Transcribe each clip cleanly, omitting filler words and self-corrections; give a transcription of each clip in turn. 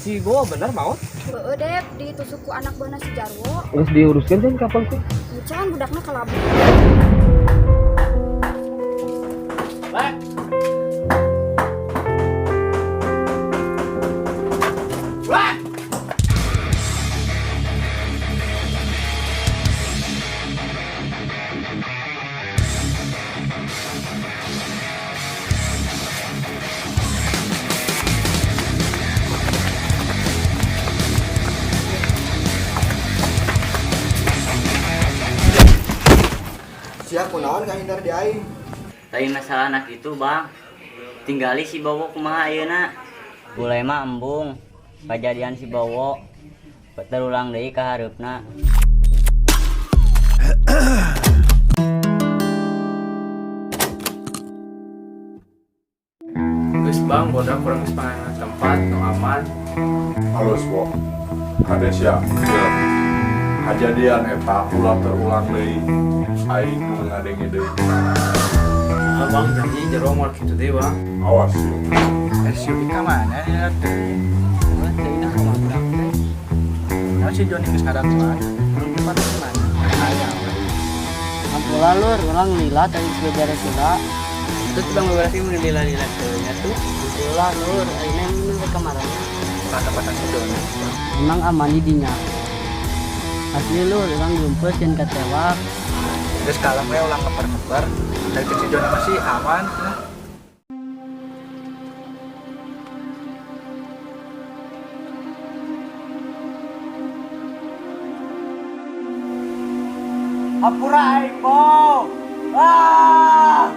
si Bowo bener mau? Heueuh Dep, ditusuk ku anak buahna si Jarwo. Terus diuruskan kan kapal sih? Can budakna kalabu. Lek. Lek. Siap kunaon ka hindar di aing. Tapi masalah anak itu bang, tinggali si Bowo kumaha ayeuna. Mulai mah embung, kejadian si Bowo terulang deui ka hareupna. Geus bang, bodak kurang sepanjang tempat nu aman. Halus Bo, kades ya, kejadian eta ulah terulang deui. Aing nu ngadenge deui. Abang janji jero moal kitu teh bang. Awas yuk. SUV ka mana ya teh? Wah, teh ini ka mana teh? Nah, si Joni geus ngadanguan. Belum tempat mana? Aya. Ampula lur, urang lila tadi beberes heula. Terus bang beberes mun lila-lila teh nya tuh. Lila lur, ayeuna mun ke kamaran. Kata-kata si Joni. Emang aman di dinya. Asli lur, urang jumpeur cenah katewak. Geus kalem we ulang ngeper-ngeper. Dari si Joni masih aman. Apura aing Bo. Ah!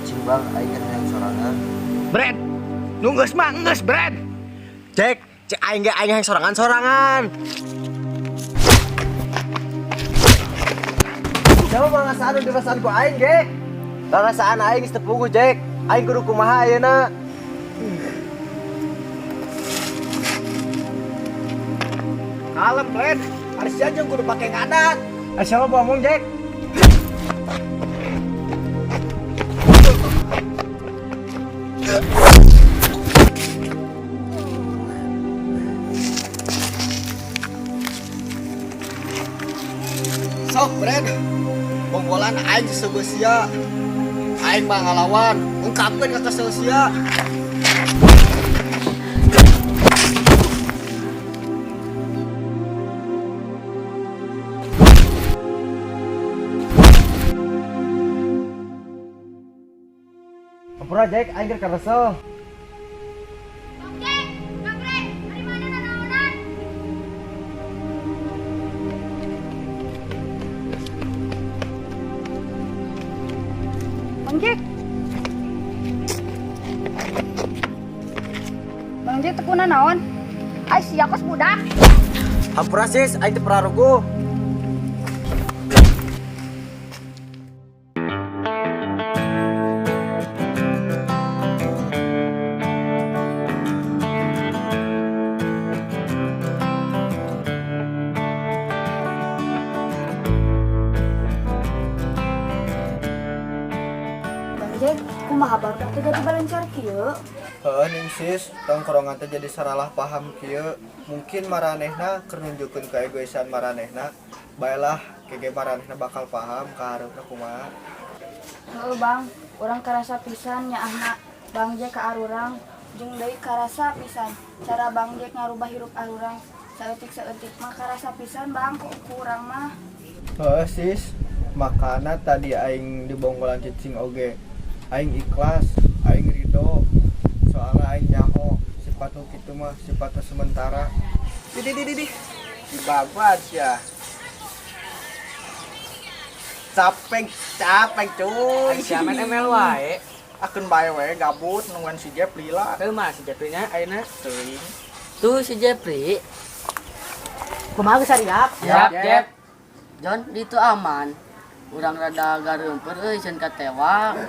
Cimbang aing yang sorangan. Bret. Nunggeus mah geus Bret. Cek aing ge aing yang sorangan. Siapa mangasaan nu dirasaan ku aing ge? Rangasaan aing geus teu puguh, Cek. Aing kudu kumaha ayeuna? Kalem, Bret. Ari sia jeung kudu pake ngadat. Siapa ngomong, Jack? Sok, Bret. Bonggolan aing disebut sia. Aing mah ngalawan, ungkapkeun ka kesel sia. Ampura Jack, aing keur karesel. Bang Jack. Bang Jack tekuna naon? Ai sia kos budak. Ampura sis, aing teu praruguh. Bang Jack, kumaha baru teh jadi balencar kieu? Heeh ning sis, tongkrongan teh jadi salah paham kieu. Mungkin maranehna keur nunjukeun keegoisan maranehna. Baelah kege maranehna bakal paham ka hareupna kumaha. Heueuh Bang, urang karasa pisan nyaahna Bang Jack ka arurang. Jeung deui karasa pisan cara Bang Jack ngarubah hirup arurang. Saeutik-saeutik mah karasa pisan Bang ku urang mah. Heeh sis, makana tadi aing di Bonggolan Cicing oge. Aing ikhlas, aing ridho. Soalnya aing nyaho sifat nu kitu mah sifat nu sementara. Di babat ya. Capek cuy. Siamen ML wae. Akeun bae we gabut nungguan si Jep lila. Teu mah si Jeprinya ayeuna teuing. Tuh si Jepri. Kumaha geus sariap? Siap, Jep. Jon, di itu aman. Urang rada gareumpeur euy cenah katewak.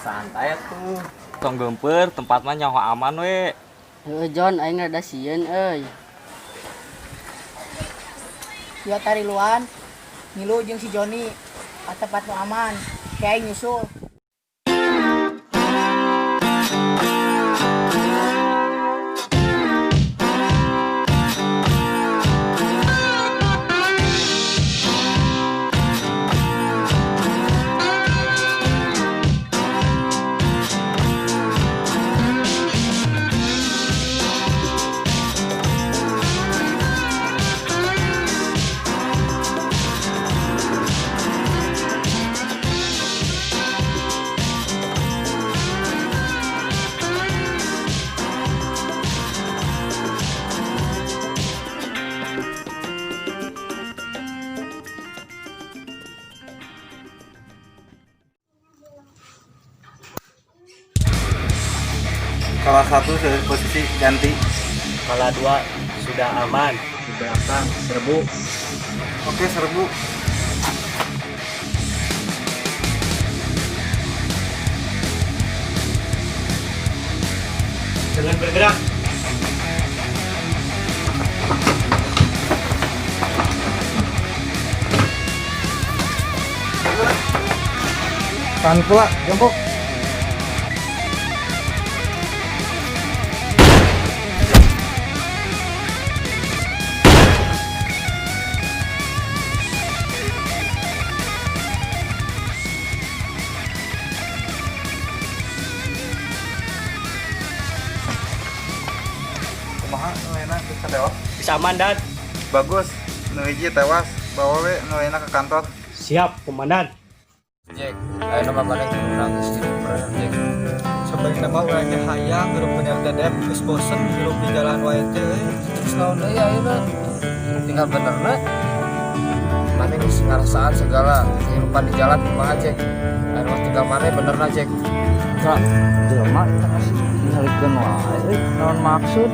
Santai tuh. Tong geumpeur, tempat mah nyaho aman we. Heueuh Jon, aing rada sieun euy. Ya tari luan. ngilu jeung si Joni ka tempat nu aman. Kayak nyusul. Salah satu dari posisi ganti. Kala 2 sudah aman. Di belakang serbu. Oke, serbu. Jangan bergerak. Tahan pula, jongkok. Kumaha nu enak bisa tewas. Bisa aman dan Bagus. Nu hiji tewas, bawa we nu enak ke kantor. siap komandan. Jack, ayo nama mana yang kurang istimewa Jack. Sebagai nama urang ge hayang grup bener dedep geus bosen grup di jalan wae teh. Terus naon deui ayeuna? Tinggal benerna. Mana geus ngarasaan segala kehidupan di jalan kumaha Jack. Ayo mah tinggal mana benerna Jack. Kak, jelema terus ngalikeun wae naon maksud?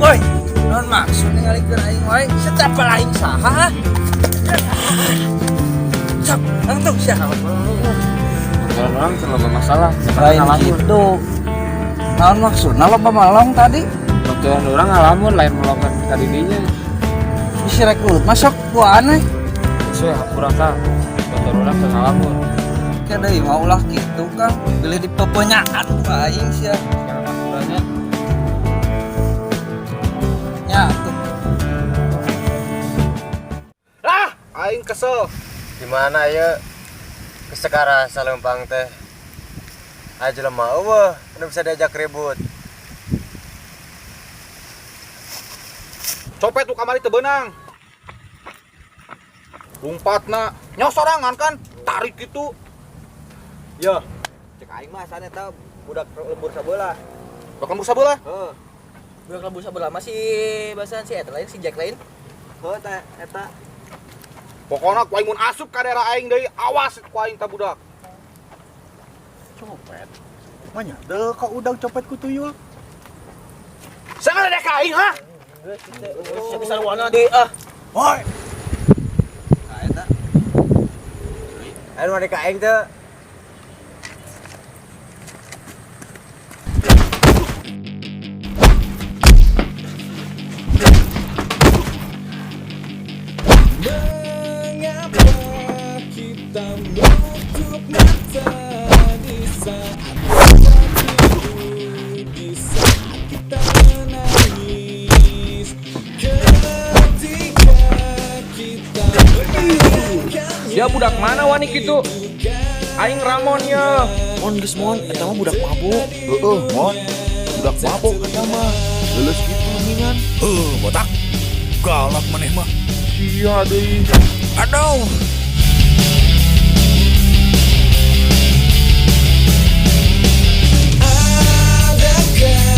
Woi, naon maksud ngalikeun aing wae? Setapa aing saha? Cak, langsung siapa? Orang terlalu masalah. Lain gitu. Naon maksudna loba malong tadi? Betulan orang ngalamun lain melongkan tadi dinya. Bisi rek ulut masuk ku aneh. Saya hapura Kang. Betul orang teu ngalamun. Kada mau ulah kitu Kang. Beli di peponyaan ku aing sia. Sekarang hapuranya. Ya, tuh. Aing kesel. Gimana ya? Kesekara salempang teh. Aja lemah eueuh, anu bisa diajak ribut. Copet tuh kamari teu beunang. Lumpatna nya sorangan kan tarik gitu. Ya, cek aing mah sana eta budak lembur sabeula. Budak lembur sabeula? Heeh. Budak lembur sabelah masih bahasan si eta lain si Jack lain. Heuh teh eta. Pokona ku aing mun asup ka daerah aing deui, awas ku aing teh budak. Copet. Manya deu ka udang copet ku tuyul. Sana ada ka aing ha? Siapa sarwana deui ah. Woi. Anu ada ka aing teh. Dia budak mana wani kitu? Aing Ramon ya. Mon geus mon, eta mah budak mabuk. Heeh, mon. Budak mabuk eta mah. Leuleus kitu ningan. Botak. Galak maneh mah. Sia deui. Aduh. Adakah